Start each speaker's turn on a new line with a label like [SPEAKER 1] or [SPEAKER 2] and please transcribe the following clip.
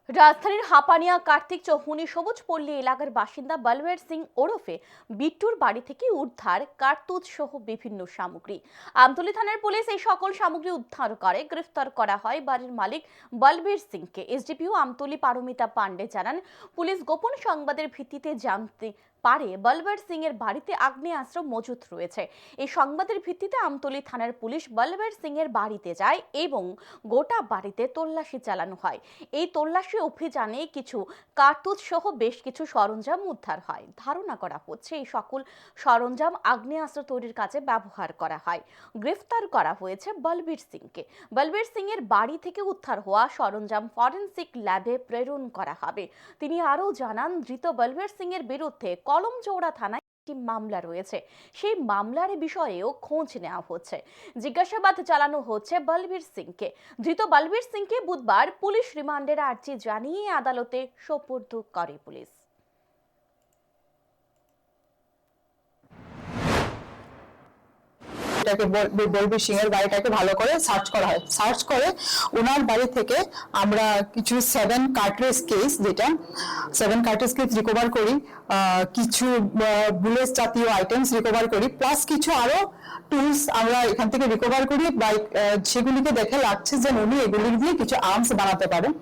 [SPEAKER 1] রাজধানীর হাপানিয়া কার্তিক চৌমুহনী সবুজ পল্লী এলাকার বাসিন্দা বলবীর সিং ওরফে বিট্টুর বাড়ি থেকে উদ্ধার কার্তুজ সহ বিভিন্ন সামগ্রী। আমতলী থানার পুলিশ এই সকল সামগ্রী উদ্ধার করে গ্রেফতার করা হয় বাড়ির মালিক বলবীর সিংকে। এসডিপিও আমতলী পারমিতা পান্ডে জানান, পুলিশ গোপন সংবাদের ভিত্তিতে জানতে পারে বলবীর সিং এর বাড়িতে আগ্নেয়াস্ত্র মজুত রয়েছে। এই সংবাদের ভিত্তিতে আমতলী থানার পুলিশ বলবীর সিং এর বাড়িতে যায় এবং গোটা বাড়িতে তল্লাশি চালানো হয়। এই তল্লাশি অভিযানে কিছু কার্তুজ সহ বেশ কিছু সরঞ্জাম উদ্ধার হয়। ধারণা করা হচ্ছে এই সকল সরঞ্জাম আগ্নেয়াস্ত্র তৈরির কাজে ব্যবহার করা হয়। গ্রেফতার করা হয়েছে বলবীর সিংকে। বলবীর সিং এর বাড়ি থেকে উদ্ধার হওয়া সরঞ্জাম ফরেনসিক ল্যাবে প্রেরণ করা হবে। তিনি আরও জানান, ধৃত বলবীর সিং এর বিরুদ্ধে কলমচৌড়া থানায় একটি মামলা রয়েছে। সেই মামলার বিষয়েও খোঁজ নেওয়া হচ্ছে। জিজ্ঞাসাবাদ চালানো হচ্ছে বলবীর সিংকে। ধৃত বলবীর সিংকে বুধবার পুলিশ রিমান্ডের আর্জি জানিয়ে আদালতে সোপর্দ করে পুলিশ।
[SPEAKER 2] বলবীর সিং এর বাড়িটাকে ভালো করে সার্চ করা হয়। সার্চ করে ওনার বাড়ি থেকে আমরা কিছু 7 কার্ট্রিজ কেস রিকভার করি, কিছু বুলেট জাতীয় আইটেমস রিকভার করি, প্লাস কিছু আরো টুলস আমরা এখান থেকে রিকভার করি, সেগুলিকে দেখে লাগছে যে উনি এগুলি দিয়ে কিছু আর্মস বানাতে পারেন।